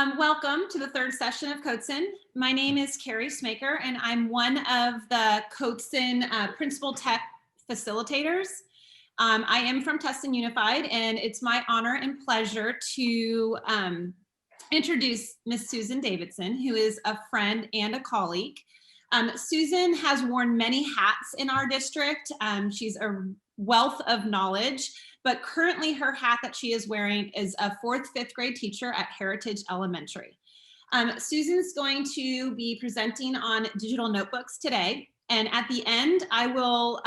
Welcome to the third session of Cotsen. My name is Carrie Smaker, and I'm one of the Cotsen Principal Tech Facilitators. I am from Tustin Unified, and it's my honor and pleasure to introduce Miss Susan Davidson, who is a friend and a colleague. Susan has worn many hats in our district. She's a wealth of knowledge, but currently her hat that she is wearing is a 4th, 5th grade teacher at Heritage Elementary. Susan's going to be presenting on digital notebooks today. And at the end, I will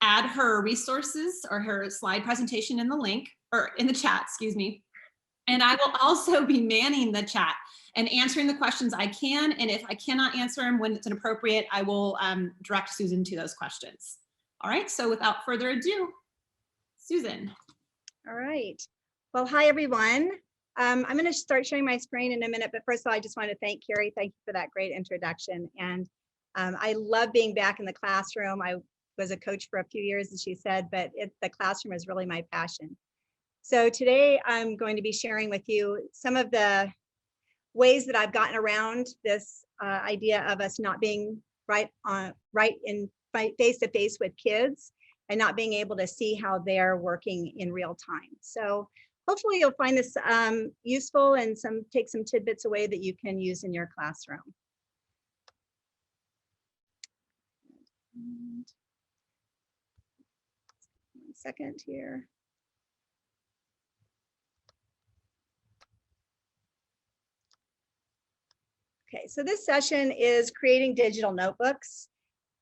add her resources or her slide presentation in the link or in the chat, excuse me. And I will also be manning the chat and answering the questions I can. And if I cannot answer them when it's inappropriate, I will direct Susan to those questions. All right, so without further ado, Susan. All right. Well, hi, everyone. I'm going to start sharing my screen in a minute, but first of all, I just want to thank Carrie. Thank you for that great introduction. And I love being back in the classroom. I was a coach for a few years, as she said, but the classroom is really my passion. So today I'm going to be sharing with you some of the ways that I've gotten around this idea of us not being right in face-to-face with kids and not being able to see how they're working in real time. So hopefully you'll find this useful and take some tidbits away that you can use in your classroom. And 1 second here. Okay, so this session is creating digital notebooks.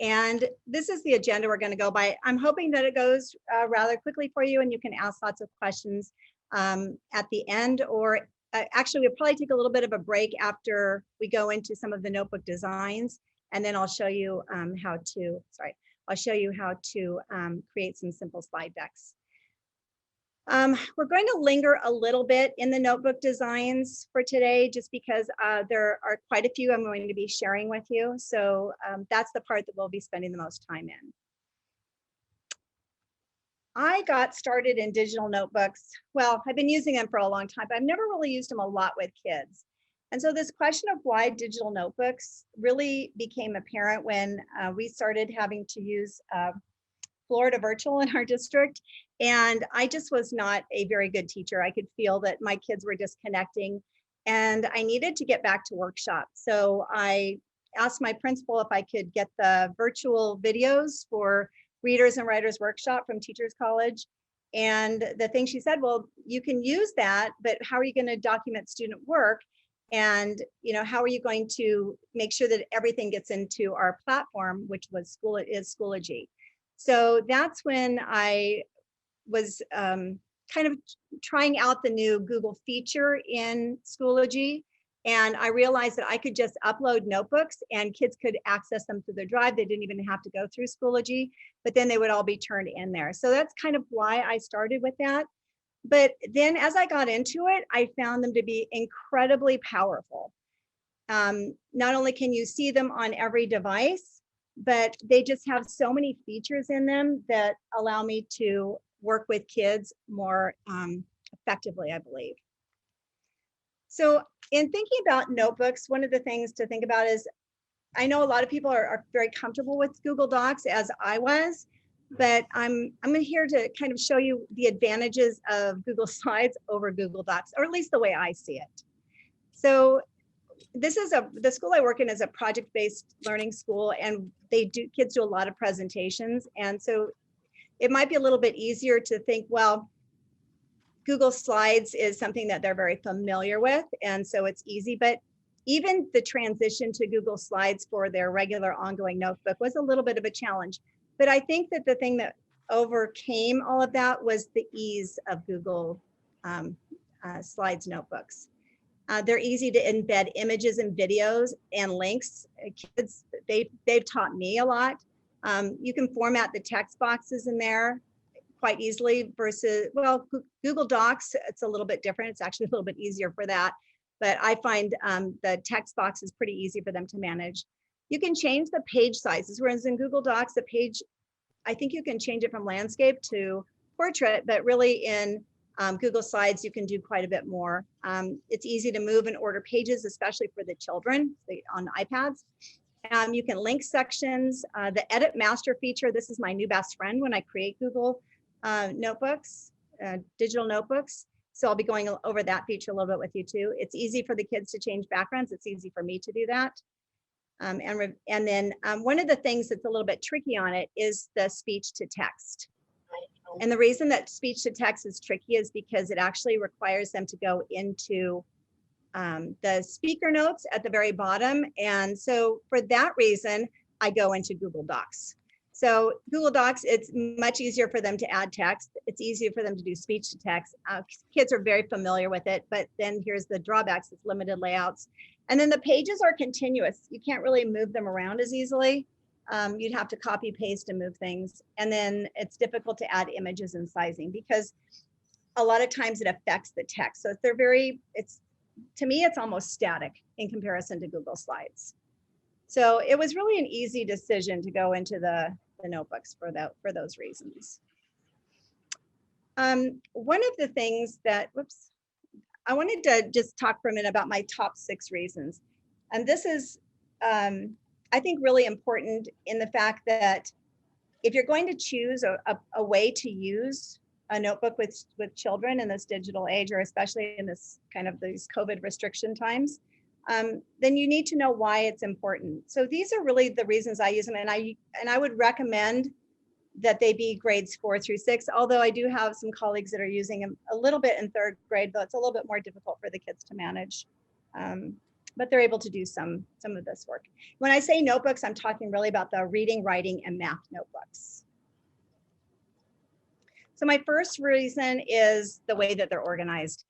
And this is the agenda we're going to go by. I'm hoping that it goes rather quickly for you and you can ask lots of questions at the end, or actually we'll probably take a little bit of a break after we go into some of the notebook designs, and then I'll show you how to create some simple slide decks. We're going to linger a little bit in the notebook designs for today, just because there are quite a few I'm going to be sharing with you. So that's the part that we'll be spending the most time in. I got started in digital notebooks. Well, I've been using them for a long time, but I've never really used them a lot with kids. And so this question of why digital notebooks really became apparent when we started having to use Florida virtual in our district. And I just was not a very good teacher. I could feel that my kids were disconnecting and I needed to get back to workshop. So I asked my principal if I could get the virtual videos for Readers and Writers Workshop from Teachers College. And the thing she said, well, you can use that, but how are you going to document student work? And how are you going to make sure that everything gets into our platform, which was Schoology. So that's when I was kind of trying out the new Google feature in Schoology. And I realized that I could just upload notebooks and kids could access them through their drive. They didn't even have to go through Schoology, but then they would all be turned in there. So that's kind of why I started with that. But then as I got into it, I found them to be incredibly powerful. Not only can you see them on every device, but they just have so many features in them that allow me to work with kids more effectively, I believe. So in thinking about notebooks, one of the things to think about is, I know a lot of people are very comfortable with Google Docs, as I was, but I'm here to kind of show you the advantages of Google Slides over Google Docs, or at least the way I see it. So this is the school I work in is a project-based learning school, and kids do a lot of presentations. And so it might be a little bit easier to think, well, Google Slides is something that they're very familiar with, and so it's easy. But even the transition to Google Slides for their regular ongoing notebook was a little bit of a challenge. But I think that the thing that overcame all of that was the ease of Google Slides notebooks. They're easy to embed images and videos and links. Kids, they've taught me a lot. You can format the text boxes in there quite easily versus, well, Google Docs, it's a little bit different. It's actually a little bit easier for that. But I find the text box is pretty easy for them to manage. You can change the page sizes, whereas in Google Docs, the page, I think you can change it from landscape to portrait, but really in Google Slides, you can do quite a bit more. It's easy to move and order pages, especially for the children on iPads. You can link sections. The Edit Master feature, this is my new best friend when I create Google notebooks, digital notebooks. So I'll be going over that feature a little bit with you too. It's easy for the kids to change backgrounds. It's easy for me to do that. And then one of the things that's a little bit tricky on it is the speech to text. And the reason that speech to text is tricky is because it actually requires them to go into the speaker notes at the very bottom. And so for that reason, I go into Google Docs. So Google Docs, it's much easier for them to add text. It's easier for them to do speech to text. Kids are very familiar with it, but then here's the drawbacks, it's limited layouts. And then the pages are continuous. You can't really move them around as easily. You'd have to copy, paste, and move things. And then it's difficult to add images and sizing because a lot of times it affects the text. So they're to me, it's almost static in comparison to Google Slides. So it was really an easy decision to go into the notebooks for those reasons. One of the things that, I wanted to just talk for a minute about my top 6 reasons. And this is, I think, really important in the fact that if you're going to choose a way to use a notebook with children in this digital age, or especially in this kind of these COVID restriction times, then you need to know why it's important. So these are really the reasons I use them, and I would recommend that they be grades 4 through 6, although I do have some colleagues that are using them a little bit in 3rd grade, though it's a little bit more difficult for the kids to manage. But they're able to do some of this work. When I say notebooks, I'm talking really about the reading, writing, and math notebooks. So my first reason is the way that they're organized.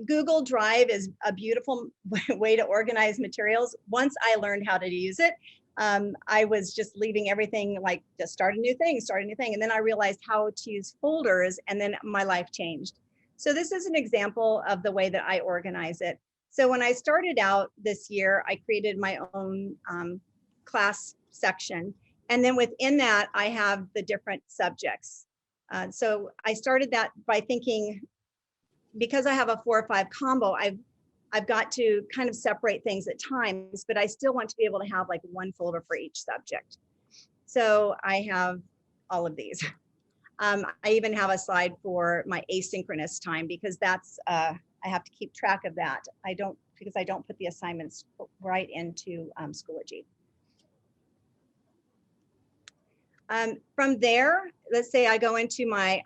Google Drive is a beautiful way to organize materials. Once I learned how to use it, I was just leaving everything, like just start a new thing. And then I realized how to use folders, and then my life changed. So this is an example of the way that I organize it. So when I started out this year, I created my own class section. And then within that, I have the different subjects. So I started that by thinking, because I have a 4 or 5 combo, I've got to kind of separate things at times, but I still want to be able to have like one folder for each subject. So I have all of these. I even have a slide for my asynchronous time because that's, I have to keep track of that. Because I don't put the assignments right into Schoology. From there, let's say I go into my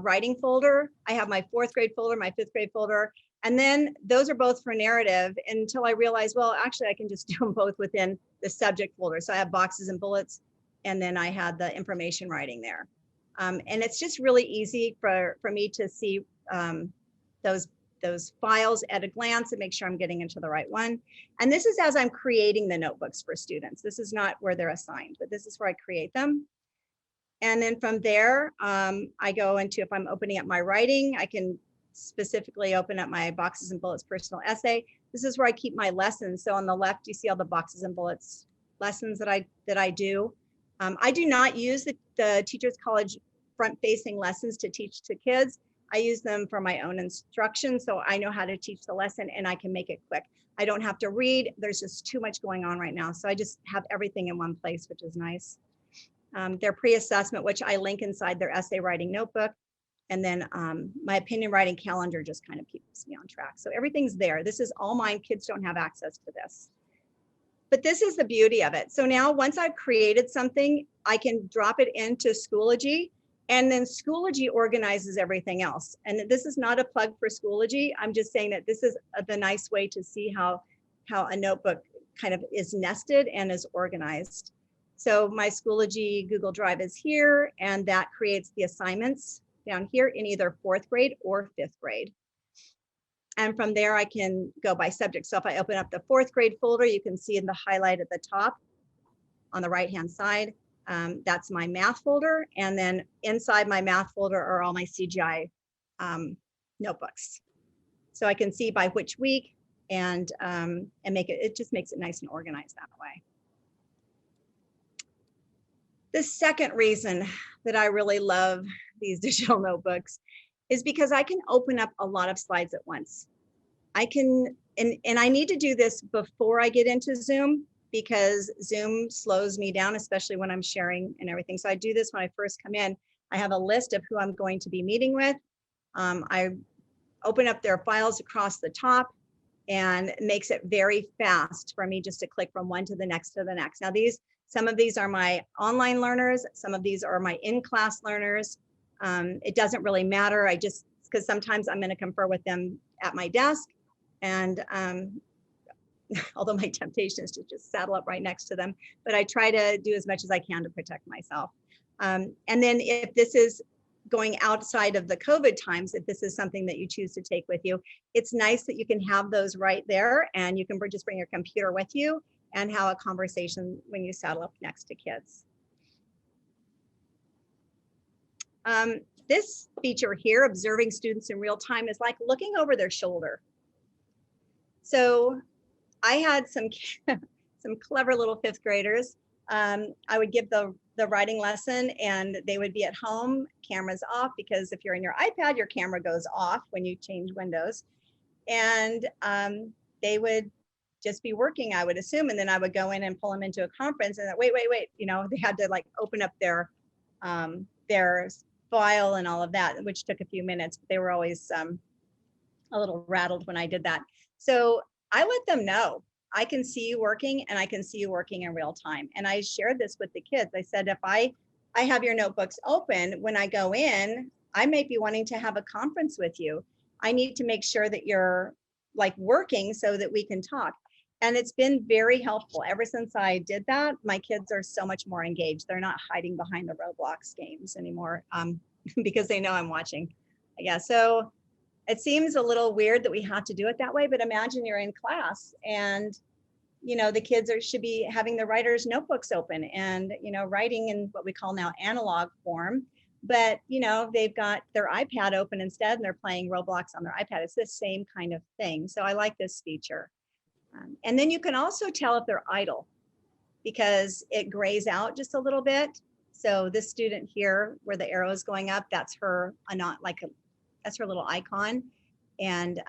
writing folder. I have my 4th grade folder, my 5th grade folder, and then those are both for narrative until I realize, well, actually I can just do them both within the subject folder. So I have boxes and bullets, and then I had the information writing there. And it's just really easy for me to see those files at a glance and make sure I'm getting into the right one. And this is as I'm creating the notebooks for students. This is not where they're assigned, but this is where I create them. And then from there, I go into, if I'm opening up my writing, I can specifically open up my boxes and bullets personal essay. This is where I keep my lessons. So on the left, you see all the boxes and bullets lessons that I do. I do not use the Teachers College front-facing lessons to teach to kids. I use them for my own instruction, so I know how to teach the lesson and I can make it quick. I don't have to read. There's just too much going on right now. So I just have everything in one place, which is nice. Their pre-assessment, which I link inside their essay writing notebook. And then my opinion writing calendar just kind of keeps me on track. So everything's there. This is all mine. Kids don't have access to this. But this is the beauty of it. So now once I've created something, I can drop it into Schoology, and then Schoology organizes everything else. And this is not a plug for Schoology. I'm just saying that this is the nice way to see how a notebook kind of is nested and is organized. So my Schoology Google Drive is here, and that creates the assignments down here in either 4th grade or 5th grade. And from there, I can go by subject. So if I open up the 4th grade folder, you can see in the highlight at the top on the right-hand side, that's my math folder. And then inside my math folder are all my CGI notebooks. So I can see by which week and make it just makes it nice and organized that way. The second reason that I really love these digital notebooks is because I can open up a lot of slides at once. I can, and I need to do this before I get into Zoom because Zoom slows me down, especially when I'm sharing and everything. So I do this when I first come in. I have a list of who I'm going to be meeting with. I open up their files across the top, and it makes it very fast for me just to click from one to the next to the next. Now some of these are my online learners, some of these are my in-class learners. It doesn't really matter. Because sometimes I'm going to confer with them at my desk, and although my temptation is to just saddle up right next to them, but I try to do as much as I can to protect myself. And then if this is going outside of the COVID times, if this is something that you choose to take with you, it's nice that you can have those right there, and you can just bring your computer with you and have a conversation when you saddle up next to kids. This feature here, observing students in real time, is like looking over their shoulder. So I had some clever little fifth graders. I would give the writing lesson, and they would be at home, cameras off, because if you're in your iPad, your camera goes off when you change windows. And they would just be working, I would assume, and then I would go in and pull them into a conference, and wait, they had to like open up their file and all of that, which took a few minutes, but they were always a little rattled when I did that. So I let them know, I can see you working, and I can see you working in real time. And I shared this with the kids. I said, if I have your notebooks open, when I go in, I might be wanting to have a conference with you. I need to make sure that you're like working so that we can talk. And it's been very helpful. Ever since I did that, my kids are so much more engaged. They're not hiding behind the Roblox games anymore because they know I'm watching, I guess. So it seems a little weird that we have to do it that way, but imagine you're in class and the kids should be having the writer's notebooks open and writing in what we call now analog form, but they've got their iPad open instead, and they're playing Roblox on their iPad. It's the same kind of thing. So I like this feature. And then you can also tell if they're idle because it grays out just a little bit. So this student here, where the arrow is going up, that's her that's her little icon. And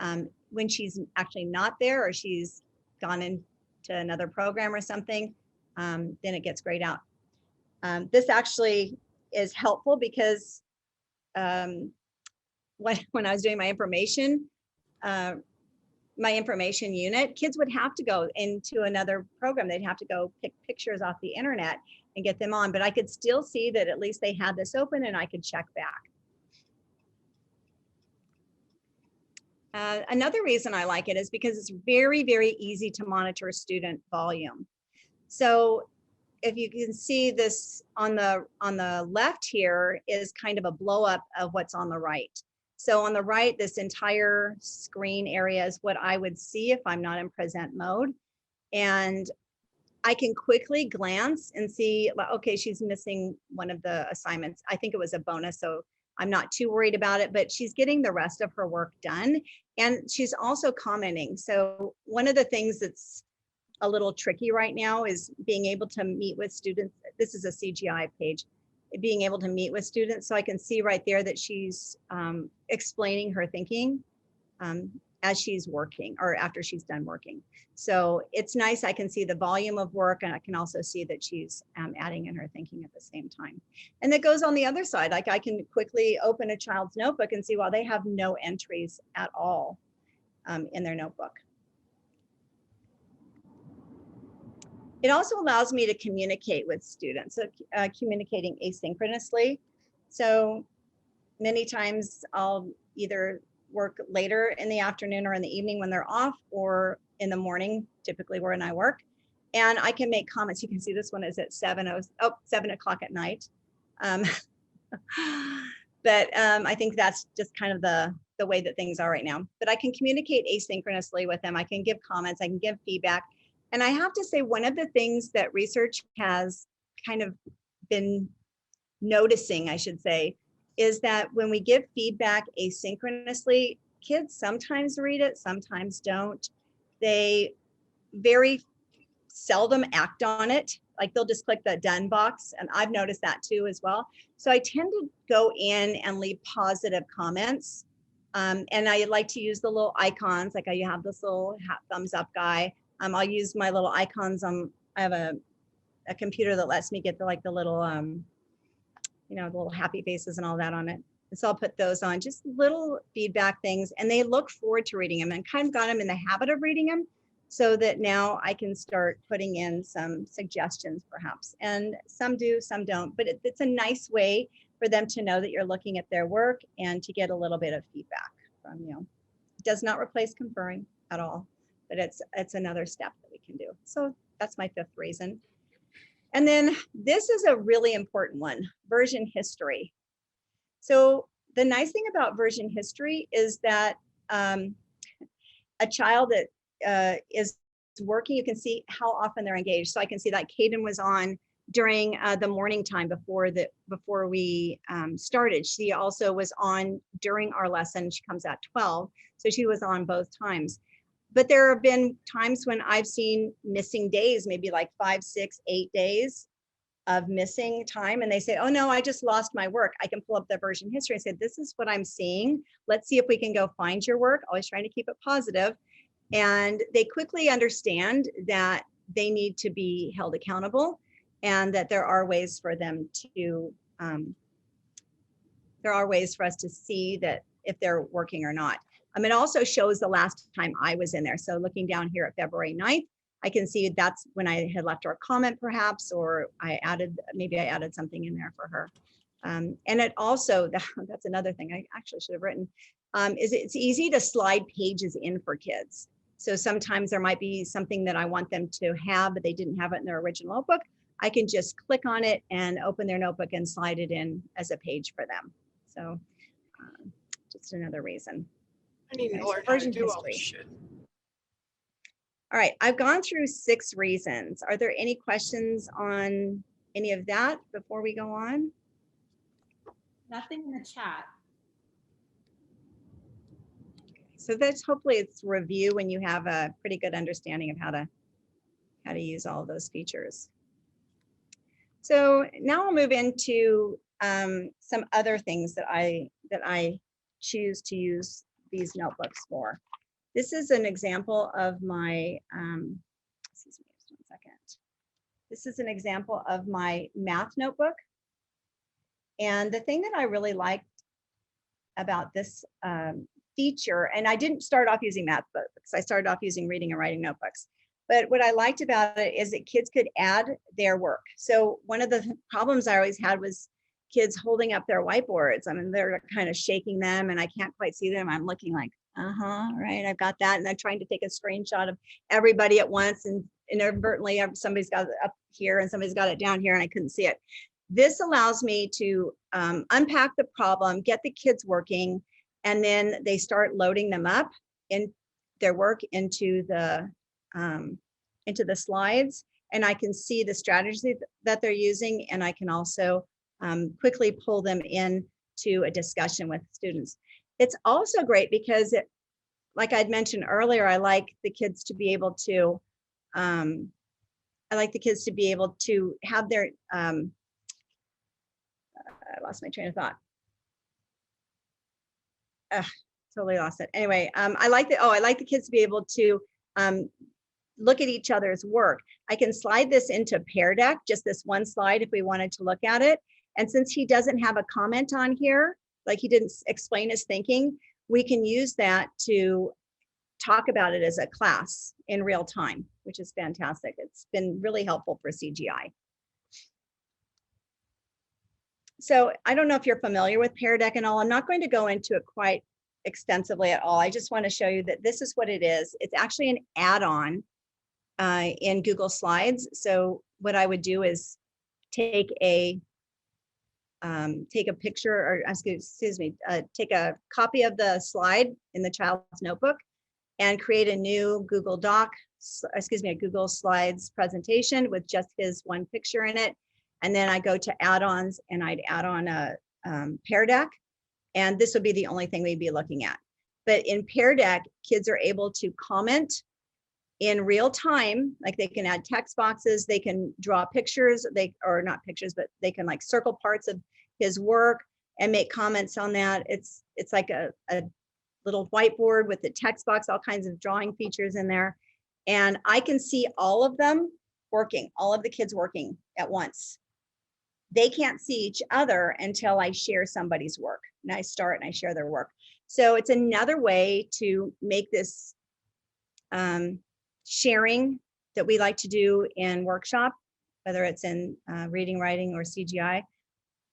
when she's actually not there, or she's gone into another program or something, then it gets grayed out. This actually is helpful because when I was doing my information unit, kids would have to go into another program. They'd have to go pick pictures off the internet and get them on, but I could still see that at least they had this open, and I could check back. Another reason I like it is because it's very, very easy to monitor student volume. So if you can see this on the left here is kind of a blow up of what's on the right. So on the right, this entire screen area is what I would see if I'm not in present mode. And I can quickly glance and see, okay, she's missing one of the assignments. I think it was a bonus, so I'm not too worried about it, but she's getting the rest of her work done. And she's also commenting. So one of the things that's a little tricky right now is being able to meet with students. This is a CGI page, being able to meet with students. So I can see right there that she's explaining her thinking as she's working or after she's done working. So it's nice. I can see the volume of work, and I can also see that she's adding in her thinking at the same time. And that goes on the other side. Like I can quickly open a child's notebook and see, well, they have no entries at all in their notebook. It also allows me to communicate with students, so communicating asynchronously. So many times I'll either work later in the afternoon or in the evening when they're off, or in the morning, typically when I work. And I can make comments. You can see this one is at 7 o'clock at night. But I think that's just kind of the way that things are right now. But I can communicate asynchronously with them. I can give comments, I can give feedback. And I have to say, one of the things that research has kind of been noticing, I should say, is that when we give feedback asynchronously, kids sometimes read it, sometimes don't. They very seldom act on it. like they'll just click the done box, and I've noticed that too as well. So I tend to go in and leave positive comments. And I like to use the little icons, like you have this little thumbs up guy. I'll use my little icons. I have a computer that lets me get the little, the little happy faces and all that on it. And so I'll put those on, just little feedback things, and they look forward to reading them and kind of got them in the habit of reading them, so that now I can start putting in some suggestions perhaps. And some do, some don't, but it's a nice way for them to know that you're looking at their work and to get a little bit of feedback from you. It does not replace conferring at all, but it's another step that we can do. So that's my 5th reason. And then this is a really important one, version history. So the nice thing about version history is that a child that is working, you can see how often they're engaged. So I can see that Kaden was on during the morning time before we started. She also was on during our lesson. She comes at 12, so she was on both times. But there have been times when I've seen missing days, maybe like 5, 6, 8 days of missing time, and they say, oh no, I just lost my work. I can pull up the version history and say, this is what I'm seeing. Let's see if we can go find your work. Always trying to keep it positive. And they quickly understand that they need to be held accountable, and that there are ways for them to, there are ways for us to see that if they're working or not. It also shows the last time I was in there. So looking down here at February 9th, I can see that's when I had left her a comment perhaps, or maybe I added something in there for her. And it also, that's another thing I actually should have written, is it's easy to slide pages in for kids. So sometimes there might be something that I want them to have, but they didn't have it in their original notebook. I can just click on it and open their notebook and slide it in as a page for them. So just another reason. I need to learn how to do all this shit. All right, I've gone through 6 reasons. Are there any questions on any of that before we go on? Nothing in the chat. So that's hopefully it's review when you have a pretty good understanding of how to use all of those features. So now I'll move into some other things that I choose to use these notebooks for. This is an example of my, excuse me, just 1 second. This is an example of my math notebook. And the thing that I really liked about this feature, and I didn't start off using math books, I started off using reading and writing notebooks. But what I liked about it is that kids could add their work. So one of the problems I always had was kids holding up their whiteboards. They're kind of shaking them and I can't quite see them. I'm looking like, right, I've got that. And I'm trying to take a screenshot of everybody at once, and inadvertently somebody's got it up here and somebody's got it down here and I couldn't see it. This allows me to unpack the problem, get the kids working, and then they start loading them up in their work into the slides, and I can see the strategies that they're using, and I can also quickly pull them into a discussion with students. It's also great because, like I'd mentioned earlier, I like the kids to be able to have their I lost my train of thought. Totally lost it. Anyway, I like the kids to be able to look at each other's work. I can slide this into Pear Deck, just this one slide if we wanted to look at it. And since he doesn't have a comment on here, like he didn't explain his thinking, we can use that to talk about it as a class in real time, which is fantastic. It's been really helpful for CGI. So I don't know if you're familiar with Pear Deck and all. I'm not going to go into it quite extensively at all. I just want to show you that this is what it is. It's actually an add-on in Google Slides. So what I would do is take a picture, or excuse me, take a copy of the slide in the child's notebook and create a new Google Doc, a Google Slides presentation with just his one picture in it. And then I go to add-ons and I'd add on a Pear Deck, and this would be the only thing we'd be looking at. But in Pear Deck, kids are able to comment in real time. Like they can add text boxes, they can draw pictures, or not pictures, but they can like circle parts of his work and make comments on that. It's like a little whiteboard with the text box, all kinds of drawing features in there. And I can see all of them working, all of the kids working at once. They can't see each other until I share somebody's work. And I start and I share their work. So it's another way to make this sharing that we like to do in workshop, whether it's in reading, writing, or CGI,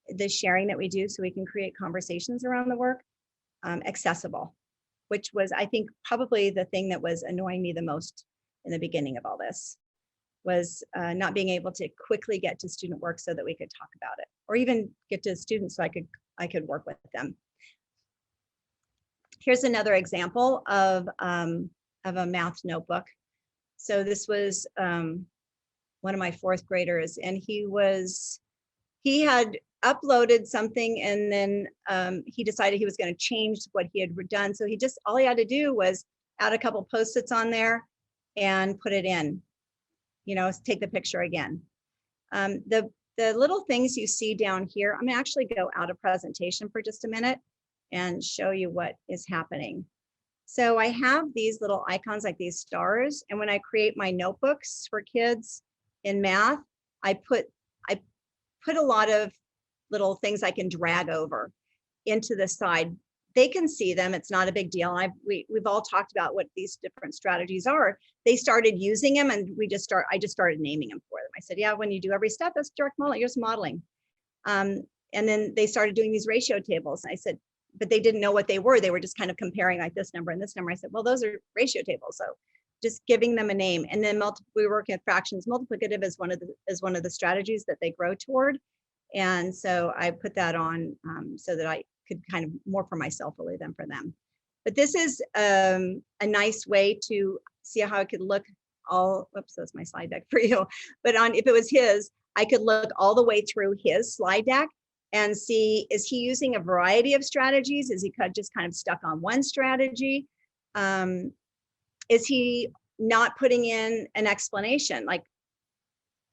the sharing that we do so we can create conversations around the work, accessible, which was, I think, probably the thing that was annoying me the most in the beginning of all this, was not being able to quickly get to student work so that we could talk about it, or even get to students so I could work with them. Here's another example of a math notebook. So this was one of my fourth graders, and he had uploaded something, and then he decided he was going to change what he had done. So all he had to do was add a couple Post-its on there and put it in, take the picture again. The little things you see down here, I'm gonna actually go out of presentation for just a minute and show you what is happening. So I have these little icons like these stars, and when I create my notebooks for kids in math, I put a lot of little things I can drag over into the side. They can see them, it's not a big deal. We've all talked about what these different strategies are. They started using them, and I just started naming them for them. I said, yeah, when you do every step, that's direct modeling, you're just modeling. And then they started doing these ratio tables. And I said, but they didn't know what they were. They were just kind of comparing like this number and this number. I said, well, those are ratio tables. So just giving them a name. And then we work at fractions. Multiplicative is one of the strategies that they grow toward. And so I put that on so that I could kind of more for myself really than for them. But this is a nice way to see how it could look all, whoops, that's my slide deck for you. But if it was his, I could look all the way through his slide deck and see, is he using a variety of strategies? Is he just kind of stuck on one strategy? Is he not putting in an explanation? Like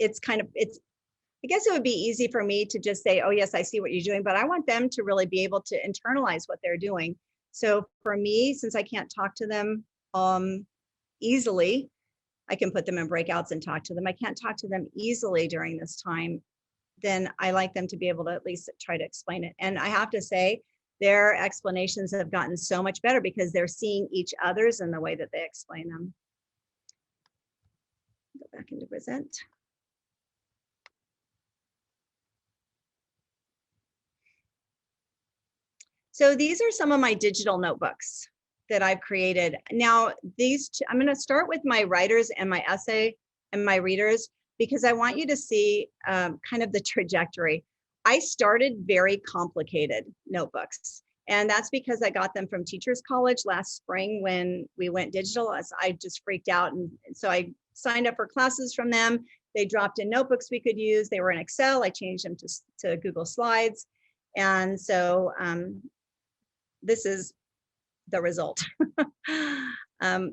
I guess it would be easy for me to just say, oh yes, I see what you're doing, but I want them to really be able to internalize what they're doing. So for me, since I can't talk to them easily, I can put them in breakouts and talk to them. I can't talk to them easily during this time, then I like them to be able to at least try to explain it. And I have to say, their explanations have gotten so much better because they're seeing each other's in the way that they explain them. Go back into present. So these are some of my digital notebooks that I've created. Now, I'm going to start with my writers and my essay and my readers, because I want you to see kind of the trajectory. I started very complicated notebooks, and that's because I got them from Teachers College last spring when we went digital. I just freaked out, and so I signed up for classes from them. They dropped in notebooks we could use. They were in Excel. I changed them to Google Slides, and so this is the result.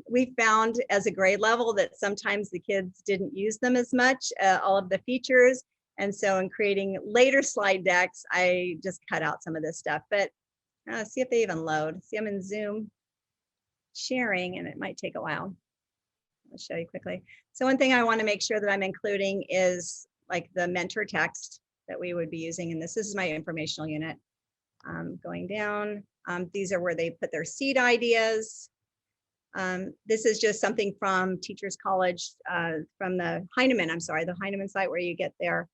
We found as a grade level that sometimes the kids didn't use them as much, all of the features. And so in creating later slide decks, I just cut out some of this stuff, but see if they even load. See, I'm in Zoom sharing, and it might take a while. I'll show you quickly. So one thing I want to make sure that I'm including is like the mentor text that we would be using. And this is my informational unit. Going down, these are where they put their seed ideas. This is just something from Teachers College, from the Heinemann site where you get their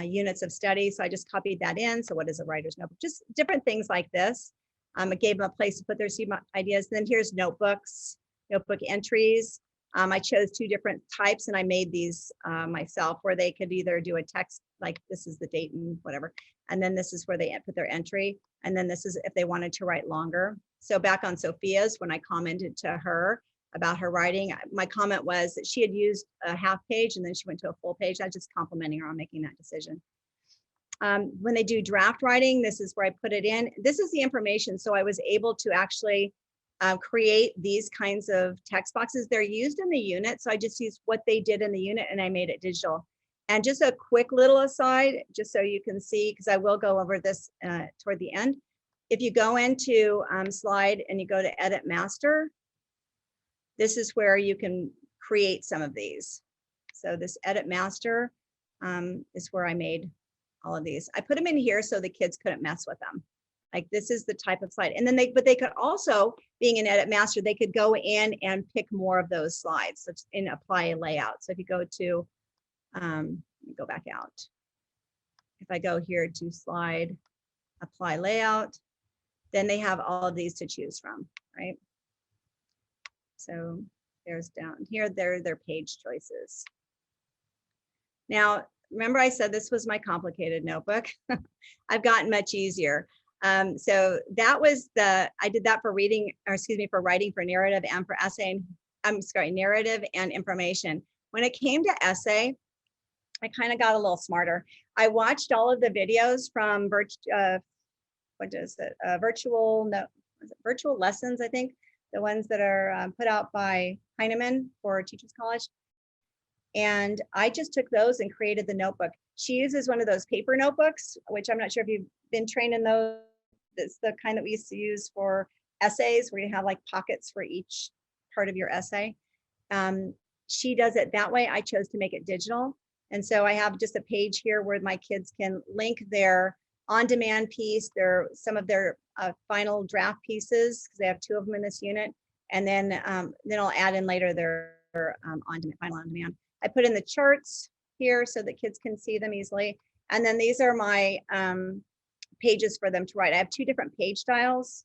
units of study. So I just copied that in. So what is a writer's notebook? Just different things like this. It gave them a place to put their seed ideas. And then here's notebooks, notebook entries. I chose two different types, and I made these myself, where they could either do a text, like this is the date and whatever, and then this is where they put their entry, and then this is if they wanted to write longer. So back on Sophia's, when I commented to her about her writing, my comment was that she had used a half page and then she went to a full page. I was just complimenting her on making that decision. When they do draft writing, this is where I put it in. This is the information. So I was able to actually create these kinds of text boxes. They're used in the unit, so I just used what they did in the unit and I made it digital. And just a quick little aside, just so you can see, because I will go over this toward the end. If you go into slide and you go to edit master, this is where you can create some of these. So this edit master is where I made all of these. I put them in here so the kids couldn't mess with them. Like this is the type of slide. And then but they could also, being an edit master, they could go in and pick more of those slides. So it's in apply a layout. So if you go to, go back out. If I go here to slide, apply layout, then they have all of these to choose from, right? So there's down here, there are their page choices. Now, remember I said this was my complicated notebook. I've gotten much easier. So that was I did that for reading, or excuse me, for writing for narrative and for essay. Narrative and information. When it came to essay, I kind of got a little smarter. I watched all of the videos from virtual lessons, I think, the ones that are put out by Heinemann for Teachers College. And I just took those and created the notebook. She uses one of those paper notebooks, which I'm not sure if you've been trained in those. It's the kind that we used to use for essays, where you have like pockets for each part of your essay. She does it that way. I chose to make it digital. And so I have just a page here where my kids can link their on-demand piece, some of their final draft pieces, because they have 2 of them in this unit. And then I'll add in later their final on-demand. I put in the charts here so that kids can see them easily. And then these are my pages for them to write. I have 2 different page styles.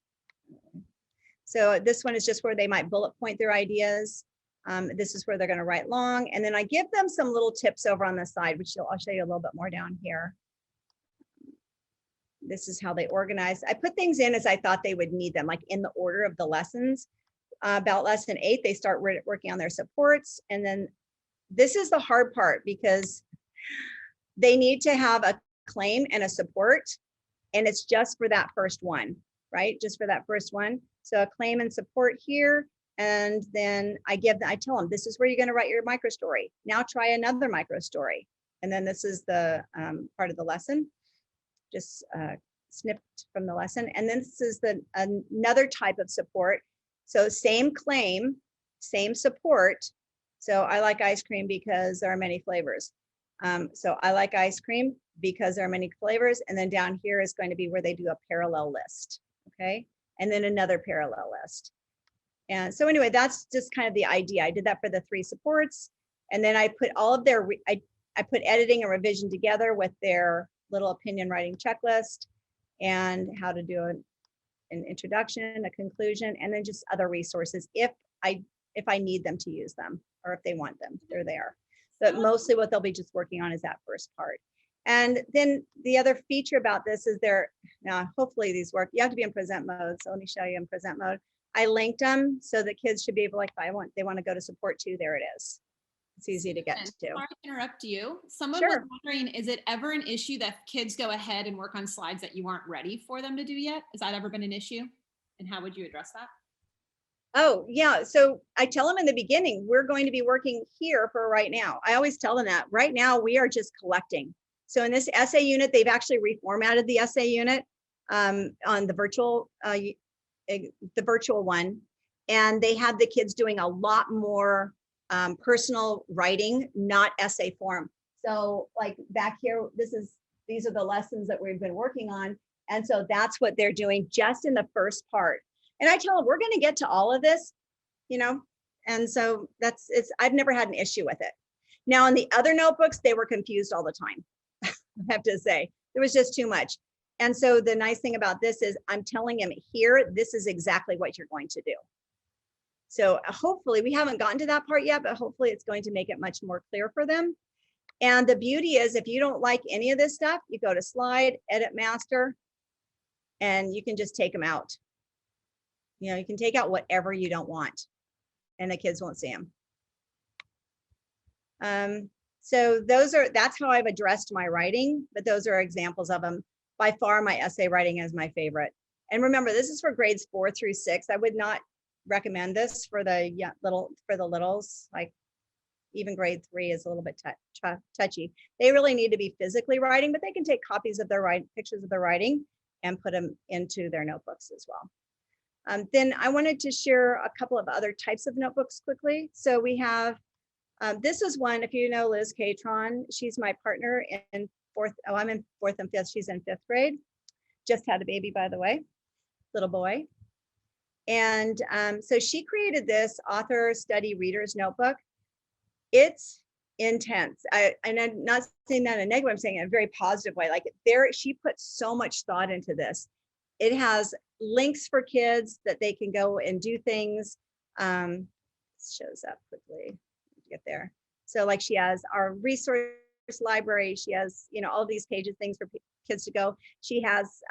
So this one is just where they might bullet point their ideas. This is where they're going to write long. And then I give them some little tips over on the side, which I'll show you a little bit more down here. This is how they organize. I put things in as I thought they would need them, like in the order of the lessons. About lesson 8, they start working on their supports. And then this is the hard part, because they need to have a claim and a support. And it's just for that first one, right? Just for that first one. So a claim and support here. And then I tell them, this is where you're going to write your micro story. Now try another micro story. And then this is the part of the lesson, just snipped from the lesson. And then this is another type of support. So same claim, same support. So I like ice cream because there are many flavors. So I like ice cream because there are many flavors. And then down here is going to be where they do a parallel list. Okay. And then another parallel list. And so anyway, that's just kind of the idea. I did that for the 3 supports. And then I put all of their, I put editing and revision together with their little opinion writing checklist and how to do an introduction, a conclusion, and then just other resources if I need them to use them, or if they want them, they're there. But mostly what they'll be just working on is that first part. And then the other feature about this is now hopefully these work. You have to be in present mode. So let me show you in present mode. I linked them so the kids should be able, like, if they want to go to support 2, there it is. It's easy to get to. Sorry to interrupt you. Someone Sure. was wondering, is it ever an issue that kids go ahead and work on slides that you aren't ready for them to do yet? Has that ever been an issue? And how would you address that? Oh, yeah. So I tell them in the beginning, we're going to be working here for right now. I always tell them that right now we are just collecting. So in this essay unit, they've actually reformatted the essay unit on the virtual one. And they have the kids doing a lot more personal writing, not essay form. So like back here, these are the lessons that we've been working on. And so that's what they're doing just in the first part. And I tell them, we're going to get to all of this, and so I've never had an issue with it. Now in the other notebooks, they were confused all the time. I have to say, there was just too much. And so the nice thing about this is I'm telling him here, this is exactly what you're going to do. So hopefully, we haven't gotten to that part yet, but hopefully it's going to make it much more clear for them. And the beauty is, if you don't like any of this stuff, you go to slide, edit master, and you can just take them out. You can take out whatever you don't want, and the kids won't see them. So that's how I've addressed my writing, but those are examples of them. By far, my essay writing is my favorite. And remember, this is for grades 4 through 6. I would not recommend this for the littles, like even grade 3 is a little bit touchy. They really need to be physically writing, but they can take copies of their pictures of their writing and put them into their notebooks as well. Then I wanted to share a couple of other types of notebooks quickly. So we have, this is one, if you know Liz Catron, she's my partner in I'm in 4th and 5th, she's in 5th grade. Just had a baby, by the way, little boy. And so she created this author study readers notebook. It's intense. And I'm not saying that in a negative, I'm saying it in a very positive way. Like she put so much thought into this. It has links for kids that they can go and do things. Shows up quickly, get there. So like she has our resource library. She has, all these pages, things for kids to go. She has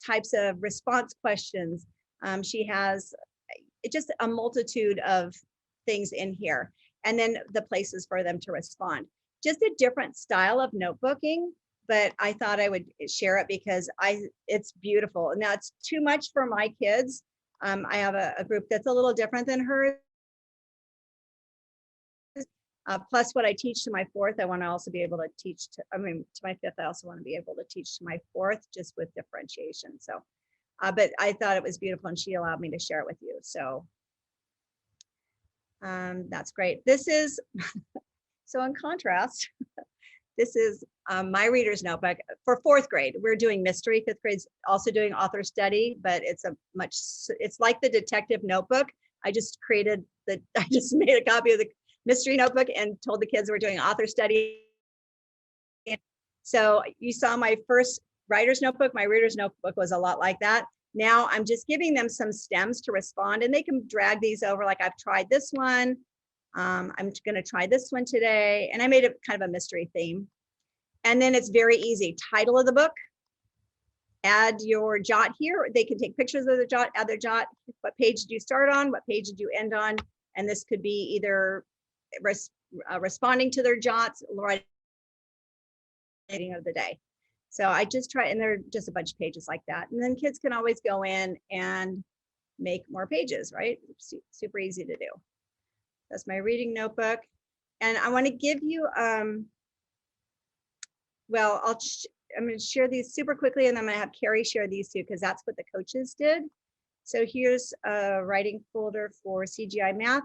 types of response questions. She has just a multitude of things in here. And then the places for them to respond. Just a different style of notebooking, but I thought I would share it because it's beautiful. Now it's too much for my kids. I have a group that's a little different than hers. Plus what I teach to my 4th, I want to also be able to teach to my 5th, I also want to be able to teach to my 4th, just with differentiation. So, but I thought it was beautiful and she allowed me to share it with you. So that's great. This is, so in contrast, this is my reader's notebook for 4th grade. We're doing mystery. 5th grade's also doing author study, but it's it's like the detective notebook. I just made a copy of the mystery notebook and told the kids we're doing author study. So you saw my first writer's notebook. My reader's notebook was a lot like that. Now I'm just giving them some stems to respond and they can drag these over. Like I've tried this one. I'm going to try this one today. And I made it kind of a mystery theme. And then it's very easy. Title of the book, add your jot here. They can take pictures of the jot, add their jot. What page did you start on? What page did you end on? And this could be either responding to their jots, writing of the day. So I just try, and there are just a bunch of pages like that. And then kids can always go in and make more pages, right? Super easy to do. That's my reading notebook. And I want to give you, well, I'm going to share these super quickly and then I'm going to have Carrie share these too, because that's what the coaches did. So here's a writing folder for CGI math,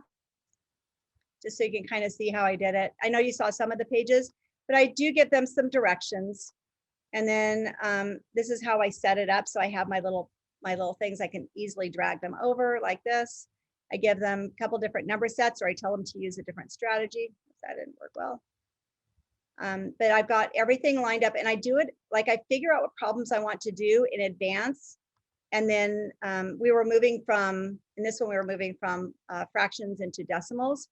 just so you can kind of see how I did it. I know you saw some of the pages, but I do give them some directions. And then this is how I set it up. So I have my little things. I can easily drag them over like this. I give them a couple different number sets, or I tell them to use a different strategy. That didn't work well. But I've got everything lined up and I do it like I figure out what problems I want to do in advance. And then we were moving from, in this one, we were moving from fractions into decimals.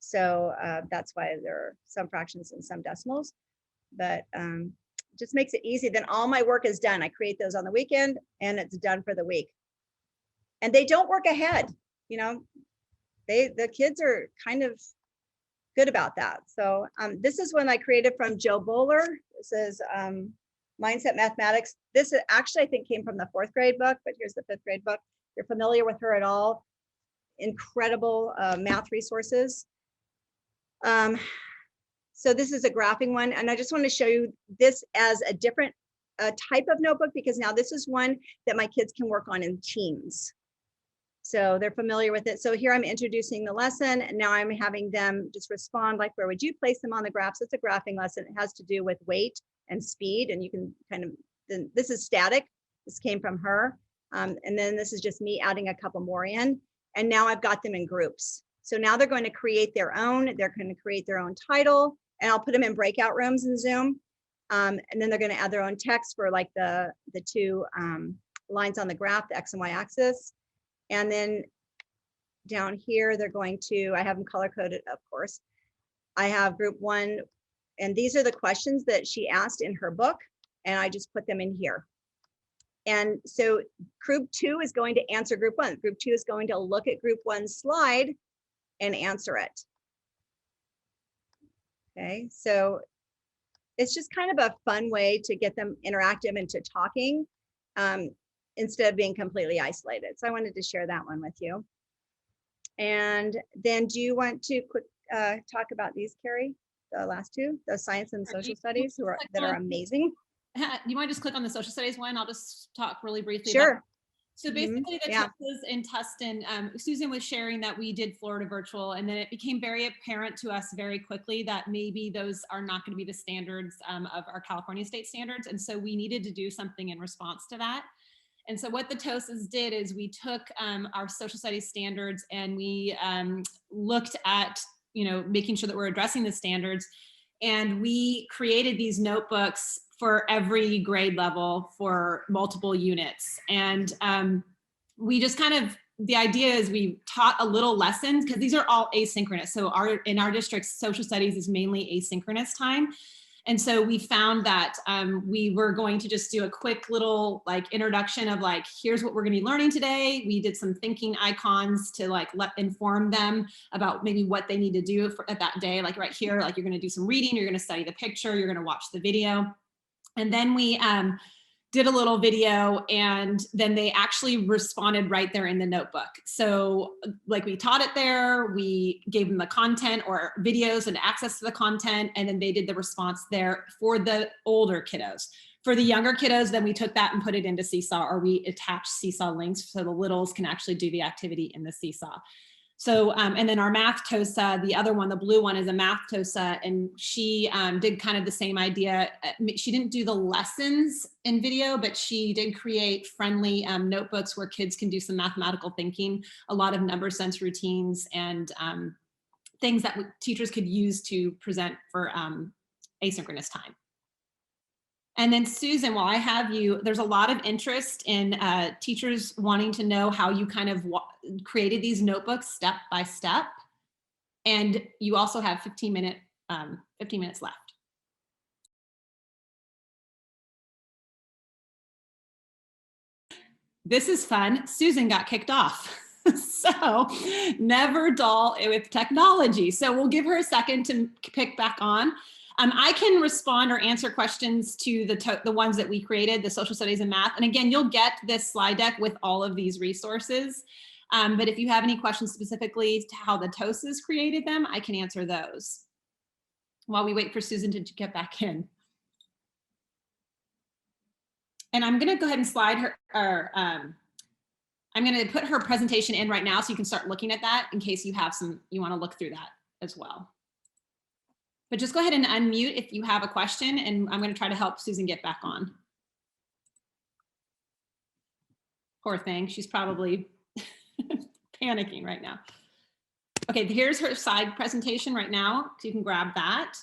So that's why there are some fractions and some decimals, but just makes it easy. Then all my work is done. I create those on the weekend and it's done for the week. And they don't work ahead. The kids are kind of good about that. So this is one I created from Joe Bowler. This is Mindset Mathematics. This actually, I think, came from the 4th grade book, but here's the 5th grade book. If you're familiar with her at all, incredible math resources. So this is a graphing one, and I just want to show you this as a different type of notebook, because now this is one that my kids can work on in teams. So they're familiar with it. So here I'm introducing the lesson, and now I'm having them just respond like, where would you place them on the graphs? It's a graphing lesson. It has to do with weight and speed, and you can kind of, this is static. This came from her. And then this is just me adding a couple more in. And now I've got them in groups. So now they're going to create their own. They're going to create their own title, and I'll put them in breakout rooms in Zoom. And then they're going to add their own text for like the two lines on the graph, the X and Y axis. And then down here, they're going to, I have them color coded, of course. I have group 1, and these are the questions that she asked in her book, and I just put them in here. And so group 2 is going to answer group 1. Group 2 is going to look at group 1's slide and answer it. Okay, so it's just kind of a fun way to get them interactive and to talking instead of being completely isolated. So I wanted to share that one with you. And then do you want to quick talk about these, Carrie? The last two, the science and social studies that are amazing. Do you want to just click on the social studies one? I'll just talk really briefly. Sure. So basically the Yeah. TOSAs in Tustin, Susan was sharing that we did Florida virtual, and then it became very apparent to us very quickly that maybe those are not going to be the standards of our California state standards. And so we needed to do something in response to that. And so what the TOSAs did is we took our social studies standards and we looked at, making sure that we're addressing the standards. And we created these notebooks for every grade level for multiple units. And we just the idea is we taught a little lessons because these are all asynchronous. So in our district, social studies is mainly asynchronous time. And so we found that we were going to just do a quick little introduction of here's what we're going to be learning today. We did some thinking icons to inform them about maybe what they need to do at that day. Like right here, you're going to do some reading, you're going to study the picture, you're going to watch the video. And then we did a little video, and then they actually responded right there in the notebook. So we taught it there, we gave them the content or videos and access to the content, and then they did the response there for the older kiddos. For the younger kiddos, then we took that and put it into Seesaw, or we attached Seesaw links so the littles can actually do the activity in the Seesaw. So, and then our math TOSA, the other one, the blue one, is a math TOSA, and she did kind of the same idea. She didn't do the lessons in video, but she did create friendly notebooks where kids can do some mathematical thinking, a lot of number sense routines, and things that teachers could use to present for asynchronous time. And then Susan, while I have you, there's a lot of interest in teachers wanting to know how you kind of created these notebooks step by step. And you also have 15 minutes left. This is fun. Susan got kicked off. So never dull with technology. So we'll give her a second to pick back on. I can respond or answer questions to the ones that we created, the social studies and math. And again, you'll get this slide deck with all of these resources. But if you have any questions specifically to how the TOSAs created them, I can answer those while we wait for Susan to get back in. And I'm gonna go ahead and slide her, I'm gonna put her presentation in right now so you can start looking at that in case you have you wanna look through that as well. But just go ahead and unmute if you have a question, and I'm going to try to help Susan get back on. Poor thing, she's probably panicking right now. Okay, here's her side presentation right now, so you can grab that.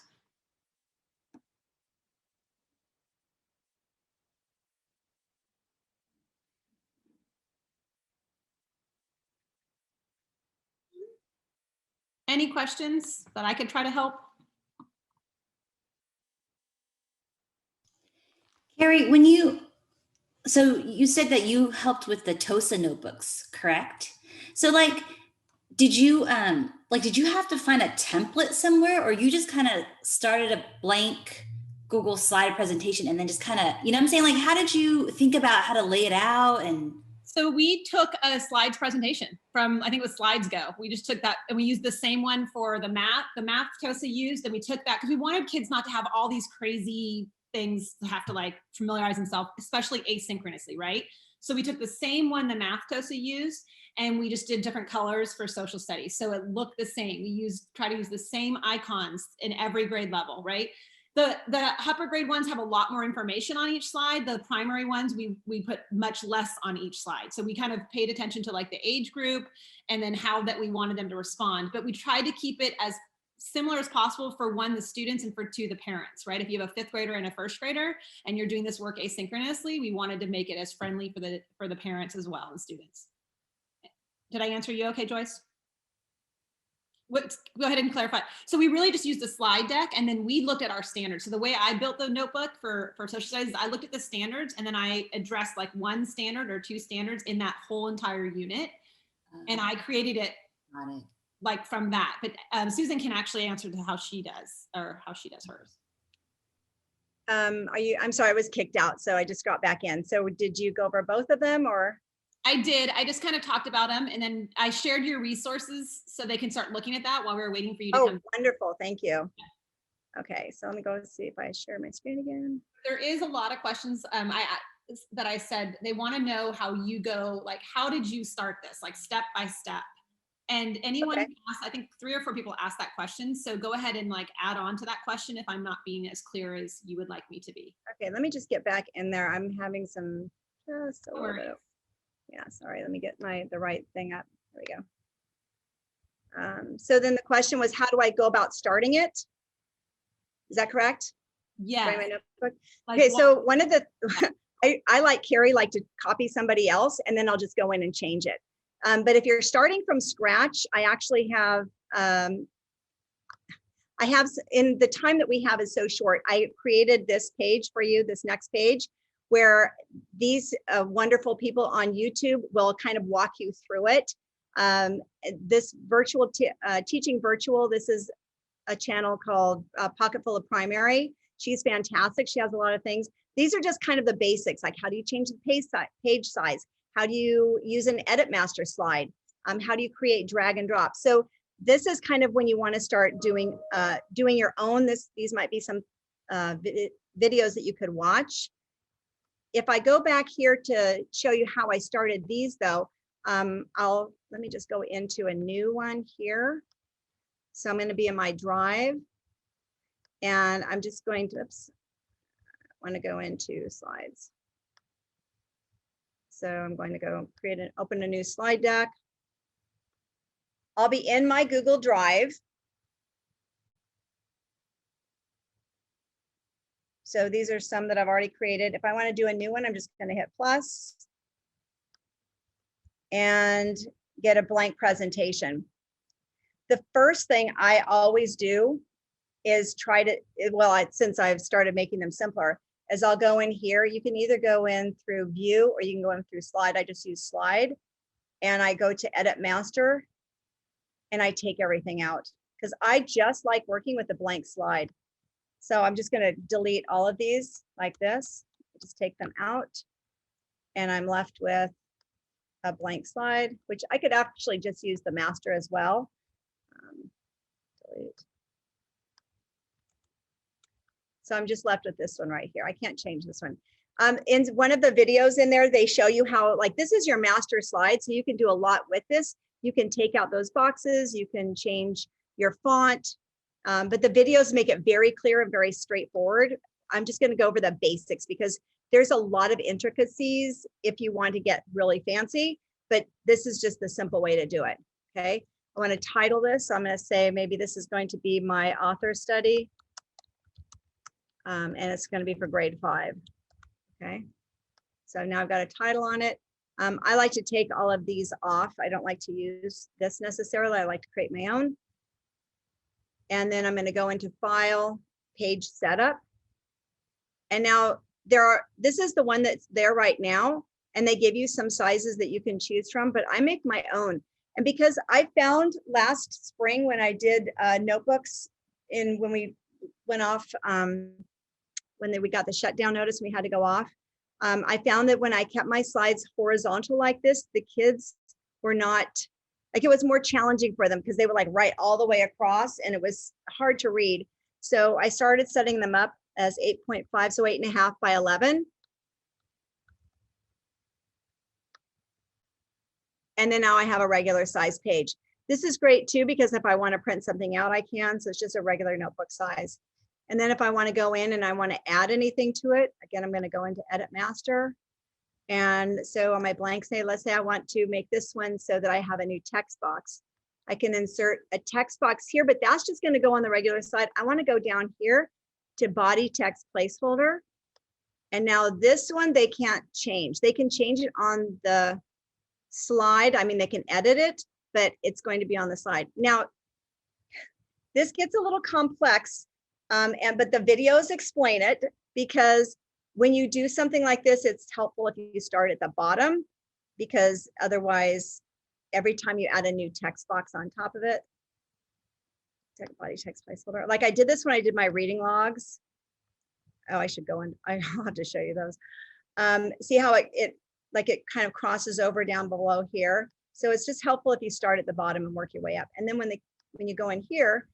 Any questions that I could try to help? Carrie, so you said that you helped with the TOSA notebooks, correct? So did you have to find a template somewhere, or you just kind of started a blank Google slide presentation and then just kind of, you know what I'm saying? How did you think about how to lay it out? And so we took a slides presentation from, I think it was Slides Go. We just took that and we used the same one for the math TOSA used, and we took that because we wanted kids not to have all these crazy things to have to familiarize themselves, especially asynchronously, right? So we took the same one the math TOSA used, and we just did different colors for social studies. So it looked the same. We try to use the same icons in every grade level, right? The upper grade ones have a lot more information on each slide. The primary ones, we put much less on each slide. So we kind of paid attention to the age group and then how that we wanted them to respond. But we tried to keep it as similar as possible for one, the students, and for two, the parents, right? If you have a 5th grader and a 1st grader and you're doing this work asynchronously, we wanted to make it as friendly for the parents as well and students. Did I answer you okay, Joyce? Go ahead and clarify. So we really just used the slide deck, and then we looked at our standards. So the way I built the notebook for social studies, I looked at the standards, and then I addressed one standard or 2 standards in that whole entire unit. And I created it from that. But Susan can actually answer to how she does hers. I'm sorry, I was kicked out, so I just got back in. So did you go over both of them, or? I did. I just kind of talked about them, and then I shared your resources so they can start looking at that while we were waiting for you to Oh, come. wonderful. Thank you. Okay, so let me go see if I share my screen again. There is a lot of questions that I said they want to know how you go, like, how did you start this, like step by step? And anyone asked, I think 3 or 4 people asked that question. So go ahead and like add on to that question if I'm not being as clear as you would like me to be. Okay, let me just get back in there. I'm having some, just a No little bit. worries. Yeah, sorry, let me get the right thing up. There we go. So then the question was, how do I go about starting it? Is that correct? Yeah. Like, Like, okay, so one of the, I like Carrie, like to copy somebody else and then I'll just go in and change it. But if you're starting from scratch, I actually have, in the time that we have is so short, I created this page for you, this next page, where these wonderful people on YouTube will kind of walk you through it. This virtual teaching virtual, this is a channel called Pocketful of Primary. She's fantastic. She has a lot of things. These are just kind of the basics, like how do you change the page size? How do you use an edit master slide? How do you create drag and drop? So this is kind of when you want to start doing your own. These might be some videos that you could watch. If I go back here to show you how I started these though, let me just go into a new one here. So I'm going to be in my drive and I'm just going to, oops, I want to go into slides. So I'm going to go open a new slide deck. I'll be in my Google Drive. So these are some that I've already created. If I want to do a new one, I'm just going to hit plus and get a blank presentation. The first thing I always do is try to, well, since I've started making them simpler, is I'll go in here. You can either go in through view or you can go in through slide. I just use slide and I go to edit master and I take everything out because I just like working with a blank slide. So I'm just going to delete all of these like this, just take them out and I'm left with a blank slide, which I could actually just use the master as well. Delete. So I'm just left with this one right here. I can't change this one. In one of the videos in there, they show you how, like, this is your master slide. So you can do a lot with this. You can take out those boxes. You can change your font. But the videos make it very clear and very straightforward. I'm just going to go over the basics because there's a lot of intricacies if you want to get really fancy, but this is just the simple way to do it. Okay. I want to title this. So I'm going to say, maybe this is going to be my author study. And it's going to be for grade 5. Okay. So now I've got a title on it. I like to take all of these off. I don't like to use this necessarily. I like to create my own. And then I'm going to go into file, page setup. And now this is the one that's there right now. And they give you some sizes that you can choose from, but I make my own. And because I found last spring when I did notebooks when we went off, when we got the shutdown notice, we had to go off. I found that when I kept my slides horizontal like this, the kids were not, like, it was more challenging for them because they were like right all the way across and it was hard to read. So I started setting them up as 8.5, so 8.5 by 11. And then now I have a regular size page. This is great too, because if I want to print something out, I can. So it's just a regular notebook size. And then if I want to go in and I want to add anything to it, again, I'm going to go into Edit Master. And so on my blank say, let's say I want to make this one so that I have a new text box. I can insert a text box here, but that's just going to go on the regular side. I want to go down here to body text placeholder. And now this one, they can't change. They can change it on the slide. I mean, they can edit it, but it's going to be on the slide. Now, this gets a little complex, but the videos explain it, because when you do something like this, it's helpful if you start at the bottom, because otherwise, every time you add a new text box on top of it, body text placeholder. Like I did this when I did my reading logs. Oh, I should go in. I'll have to show you those. See how it like it kind of crosses over down below here. So it's just helpful if you start at the bottom and work your way up. And then when you go in here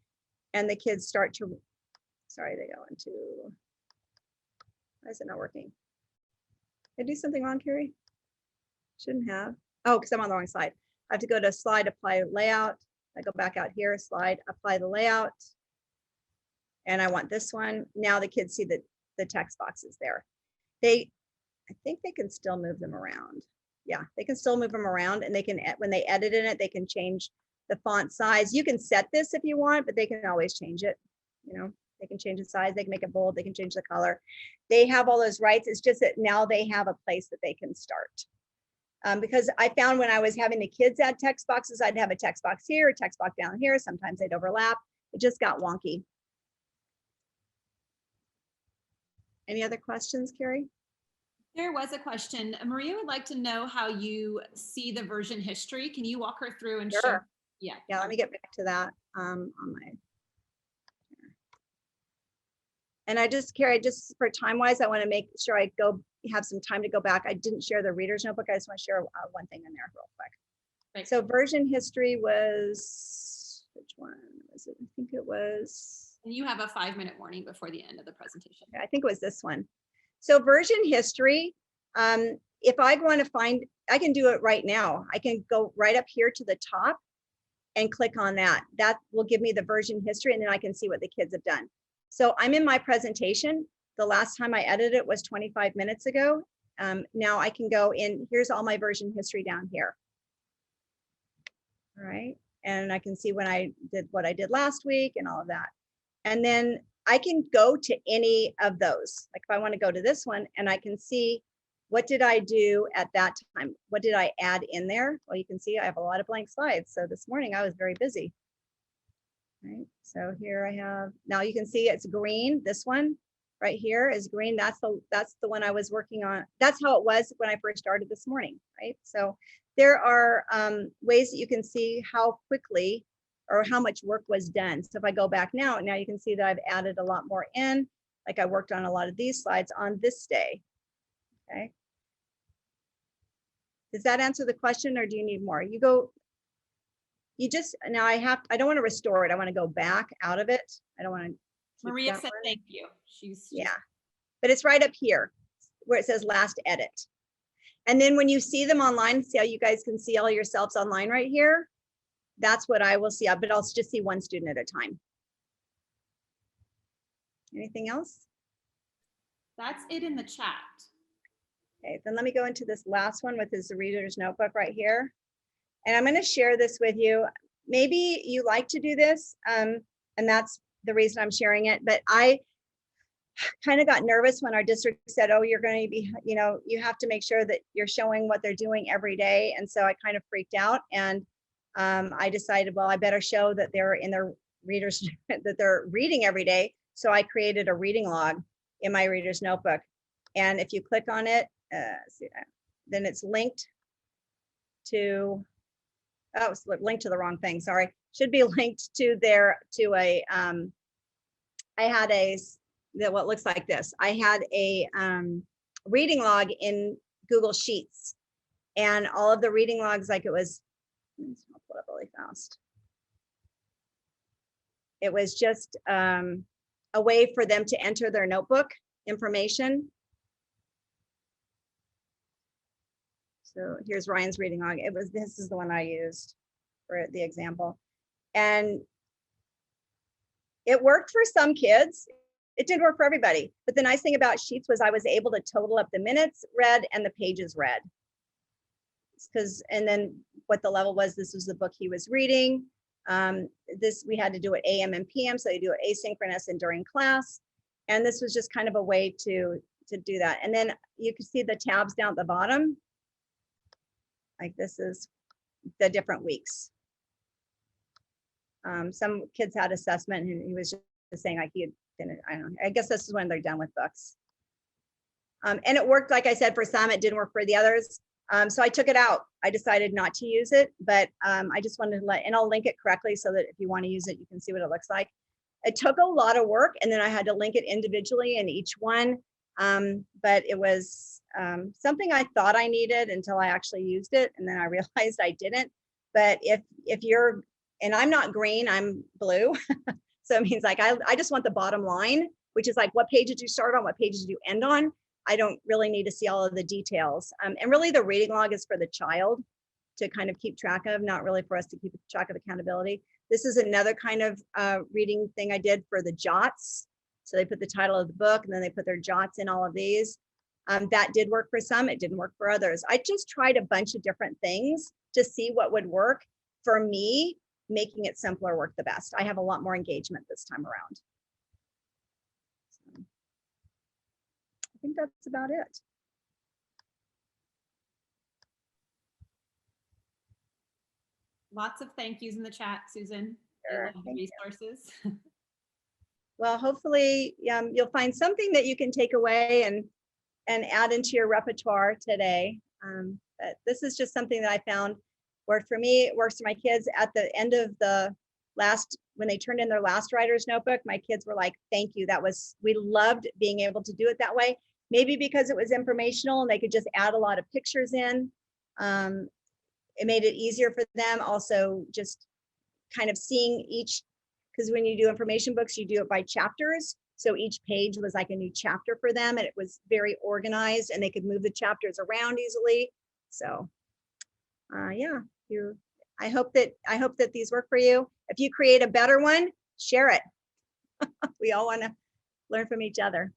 and the kids start to, sorry, they go into, why is it not working? Did I do something wrong, Carrie? Shouldn't have. Oh, because I'm on the wrong slide. I have to go to slide, apply layout. I go back out here, slide, apply the layout. And I want this one. Now the kids see that the text boxes there. I think they can still move them around. Yeah, they can still move them around, and they can, when they edit in it, they can change the font size. You can set this if you want, but they can always change it. You know, they can change the size, they can make it bold, they can change the color. They have all those rights. It's just that now they have a place that they can start. Because I found when I was having the kids add text boxes, I'd have a text box here, a text box down here. Sometimes they'd overlap. It just got wonky. Any other questions, Carrie? There was a question. Maria would like to know how you see the version history. Can you walk her through and show? Sure. Yeah. Yeah, let me get back to that on my. And I just, Carrie, just for time wise, I want to make sure I have some time to go back. I didn't share the reader's notebook. I just want to share one thing in there real quick. Right. So version history was, which one was it? I think it was. And you have a 5-minute warning before the end of the presentation. I think it was this one. So version history, if I want to find, I can do it right now. I can go right up here to the top and click on that. That will give me the version history, and then I can see what the kids have done. So I'm in my presentation. The last time I edited it was 25 minutes ago. Now I can go in, here's all my version history down here. All right, and I can see when I did what I did last week and all of that. And then I can go to any of those. Like if I want to go to this one and I can see what did I do at that time? What did I add in there? Well, you can see I have a lot of blank slides. So this morning I was very busy. Right, so here I have, now you can see it's green. This one right here is green. That's the one I was working on. That's how it was when I first started this morning, right? So there are ways that you can see how quickly or how much work was done. So if I go back now you can see that I've added a lot more in, like I worked on a lot of these slides on this day, okay? Does that answer the question, or do you need more? Now I don't want to restore it. I want to go back out of it. I don't want to. Maria said thank you. Yeah, but it's right up here where it says last edit. And then when you see them online, see how you guys can see all yourselves online right here? That's what I will see, but I'll just see one student at a time. Anything else? That's it in the chat. Okay, then let me go into this last one with this reader's notebook right here. And I'm going to share this with you. Maybe you like to do this, and that's the reason I'm sharing it. But I kind of got nervous when our district said, oh, you're going to be, you have to make sure that you're showing what they're doing every day. And so I kind of freaked out, and I decided, well, I better show that they're in their readers, that they're reading every day. So I created a reading log in my reader's notebook. And if you click on it, then it's linked to, oh, it's linked to the wrong thing. Sorry. Should be linked to I had what looks like this. I had a reading log in Google Sheets, and all of the reading logs, like it was, I'll pull it up really fast. It was just a way for them to enter their notebook information. So here's Ryan's reading log. This is the one I used for the example. And it worked for some kids. It didn't work for everybody. But the nice thing about Sheets was I was able to total up the minutes read and the pages read. And then what the level was, this was the book he was reading. We had to do it AM and PM, so they do it asynchronous and during class. And this was just kind of a way to do that. And then you can see the tabs down at the bottom. Like this is the different weeks. Some kids had assessment, and he was just saying like he had finished, I don't know, I guess this is when they're done with books. And it worked, like I said, for some, it didn't work for the others. So I took it out. I decided not to use it, but I just wanted to and I'll link it correctly so that if you want to use it, you can see what it looks like. It took a lot of work, and then I had to link it individually in each one. But it was something I thought I needed until I actually used it, and then I realized I didn't. But if you're, and I'm not green, I'm blue, so it means like I just want the bottom line, which is like what page did you start on, what page did you end on. I don't really need to see all of the details. And really the reading log is for the child to kind of keep track of, not really for us to keep track of accountability. This is another kind of reading thing I did for the jots. So they put the title of the book and then they put their jots in all of these. That did work for some, it didn't work for others. I just tried a bunch of different things to see what would work. For me, making it simpler worked the best. I have a lot more engagement this time around. So, I think that's about it. Lots of thank yous in the chat, Susan. Sure, I love the thank you. resources. Well, hopefully you'll find something that you can take away and add into your repertoire today. But this is just something that I found worked for me. It works for my kids. At the end of the last, when they turned in their last writer's notebook, my kids were like, thank you. We loved being able to do it that way. Maybe because it was informational and they could just add a lot of pictures in. It made it easier for them. Also just kind of seeing each, because when you do information books, you do it by chapters. So each page was like a new chapter for them, and it was very organized and they could move the chapters around easily. So yeah, I hope that these work for you. If you create a better one, share it. We all want to learn from each other.